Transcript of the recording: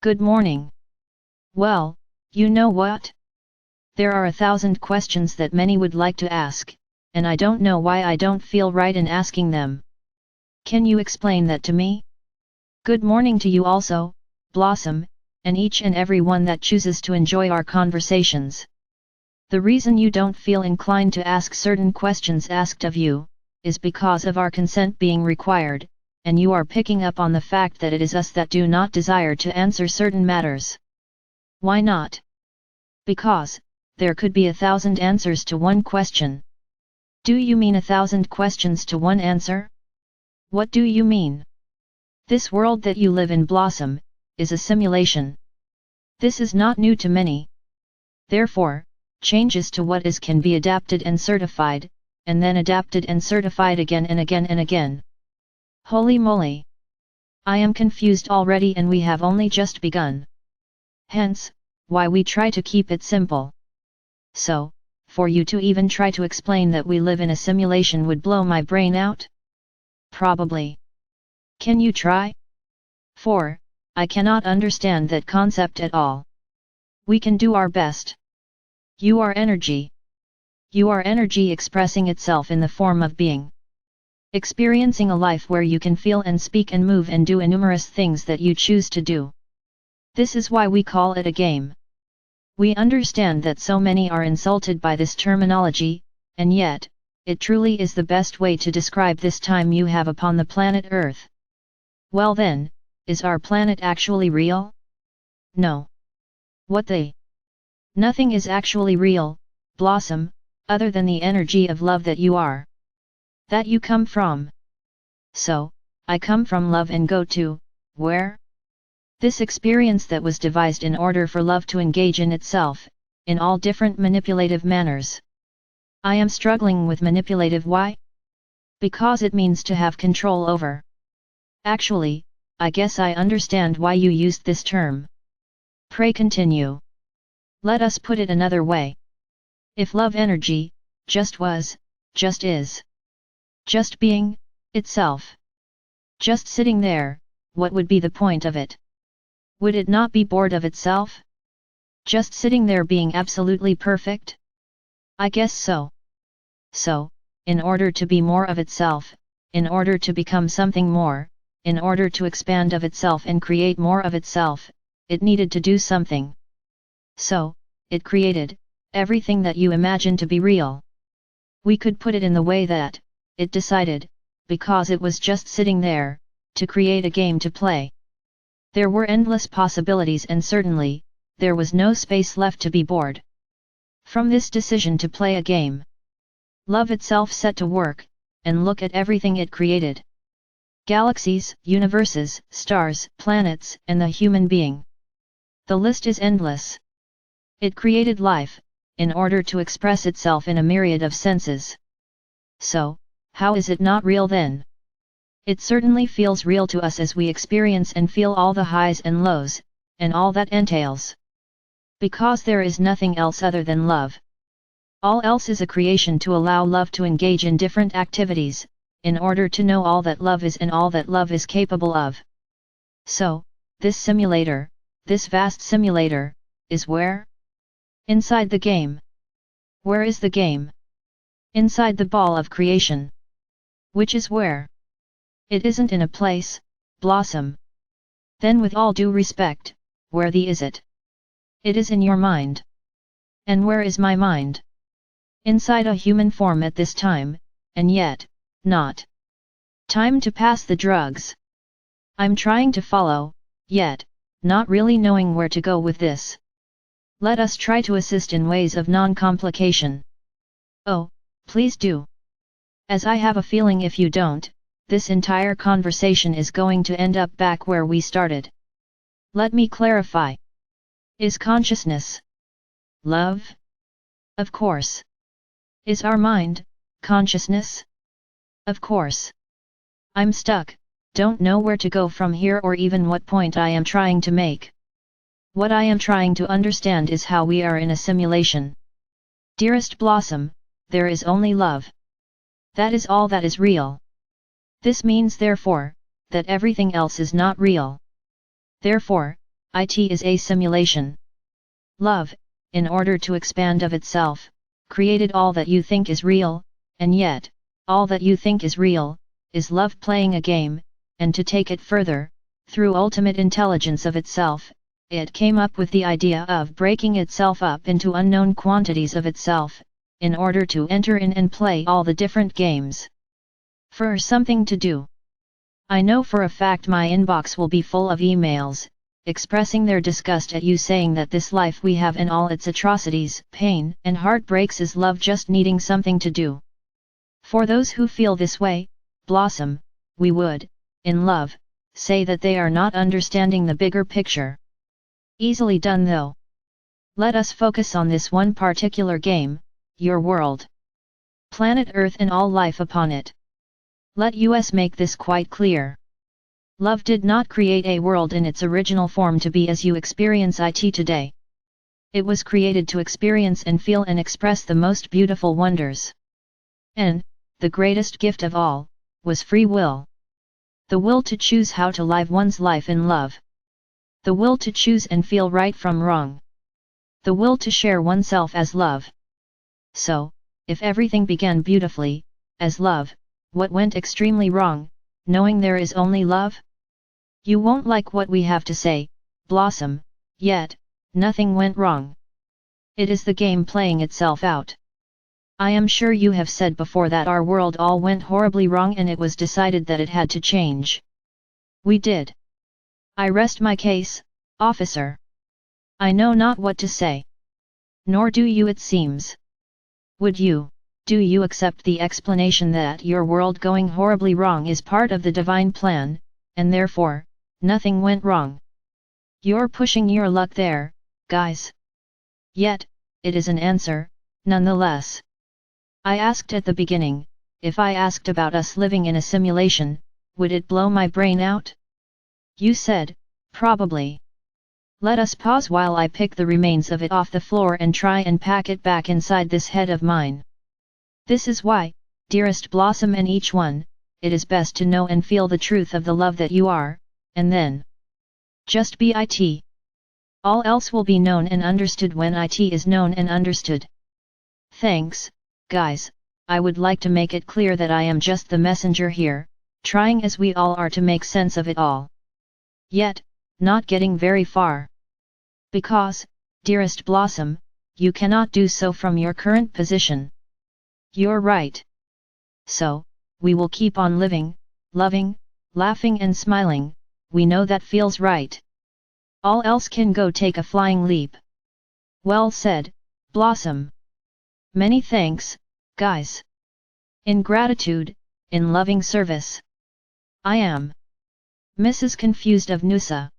Good morning. Well, you know what? There are 1,000 questions that many would like to ask, and I don't know why I don't feel right in asking them. Can you explain that to me? Good morning to you also, Blossom, and each and every one that chooses to enjoy our conversations. The reason you don't feel inclined to ask certain questions asked of you, is because of our consent being required, and you are picking up on the fact that it is us that do not desire to answer certain matters. Why not? Because, there could be 1,000 answers to one question. Do you mean 1,000 questions to one answer? What do you mean? This world that you live in, Blossom, is a simulation. This is not new to many. Therefore, changes to what is can be adapted and certified, and then adapted and certified again and again and again. Holy moly! I am confused already, and we have only just begun. Hence, why we try to keep it simple. So, for you to even try to explain that we live in a simulation would blow my brain out? Probably. Can you try? For, I cannot understand that concept at all. We can do our best. You are energy. You are energy expressing itself in the form of being. Experiencing a life where you can feel and speak and move and do numerous things that you choose to do. This is why we call it a game. We understand that so many are insulted by this terminology, and yet, it truly is the best way to describe this time you have upon the planet Earth. Well then, is our planet actually real? No. What the? Nothing is actually real, Blossom, other than the energy of love that you are. That you come from. So, I come from love and go to, where? This experience that was devised in order for love to engage in itself, in all different manipulative manners. I am struggling with manipulative. Why? Because it means to have control over. Actually, I guess I understand why you used this term. Pray continue. Let us put it another way. If love energy, just was, just is. Just being, itself. Just sitting there, what would be the point of it? Would it not be bored of itself? Just sitting there being absolutely perfect? I guess so. So, in order to be more of itself, in order to become something more, in order to expand of itself and create more of itself, it needed to do something. So, it created everything that you imagine to be real. We could put it in the way that it decided, because it was just sitting there, to create a game to play. There were endless possibilities, and certainly, there was no space left to be bored. From this decision to play a game, love itself set to work, and look at everything it created. Galaxies, universes, stars, planets, and the human being. The list is endless. It created life, in order to express itself in a myriad of senses. So, how is it not real then? It certainly feels real to us as we experience and feel all the highs and lows, and all that entails. Because there is nothing else other than love. All else is a creation to allow love to engage in different activities, in order to know all that love is and all that love is capable of. So, this simulator, this vast simulator, is where? Inside the game. Where is the game? Inside the ball of creation. Which is where? It isn't in a place, Blossom. Then with all due respect, where is it? It is in your mind. And where is my mind? Inside a human form at this time, and yet, not. Time to pass the drugs. I'm trying to follow, yet, not really knowing where to go with this. Let us try to assist in ways of non-complication. Oh, please do. As I have a feeling if you don't, this entire conversation is going to end up back where we started. Let me clarify. Is consciousness love? Of course. Is our mind consciousness? Of course. I'm stuck, don't know where to go from here or even what point I am trying to make. What I am trying to understand is how we are in a simulation. Dearest Blossom, there is only love. That is all that is real. This means therefore, that everything else is not real. Therefore, It is a simulation. Love, in order to expand of itself, created all that you think is real, and yet, all that you think is real, is love playing a game, and to take it further, through ultimate intelligence of itself, it came up with the idea of breaking itself up into unknown quantities of itself, in order to enter in and play all the different games. For something to do. I know for a fact my inbox will be full of emails, expressing their disgust at you, saying that this life we have in all its atrocities, pain and heartbreaks is love just needing something to do. For those who feel this way, Blossom, we would, in love, say that they are not understanding the bigger picture. Easily done though. Let us focus on this one particular game, your world. Planet Earth and all life upon it. Let us make this quite clear. Love did not create a world in its original form to be as you experience it today. It was created to experience and feel and express the most beautiful wonders. And, the greatest gift of all, was free will. The will to choose how to live one's life in love. The will to choose and feel right from wrong. The will to share oneself as love. So, if everything began beautifully, as love, what went extremely wrong, knowing there is only love? You won't like what we have to say, Blossom, yet, nothing went wrong. It is the game playing itself out. I am sure you have said before that our world all went horribly wrong and it was decided that it had to change. We did. I rest my case, officer. I know not what to say. Nor do you, it seems. Do you accept the explanation that your world going horribly wrong is part of the divine plan, and therefore, nothing went wrong? You're pushing your luck there, guys. Yet, it is an answer, nonetheless. I asked at the beginning, if I asked about us living in a simulation, would it blow my brain out? You said, probably. Let us pause while I pick the remains of it off the floor and try and pack it back inside this head of mine. This is why, dearest Blossom and each one, it is best to know and feel the truth of the love that you are, and then just be it. All else will be known and understood when it is known and understood. Thanks, guys. I would like to make it clear that I am just the messenger here, trying as we all are to make sense of it all. Yet, not getting very far. Because, dearest Blossom, you cannot do so from your current position. You're right. So, we will keep on living, loving, laughing and smiling, we know that feels right. All else can go take a flying leap. Well said, Blossom. Many thanks, guys. In gratitude, in loving service. I am Mrs. Confused of Noosa.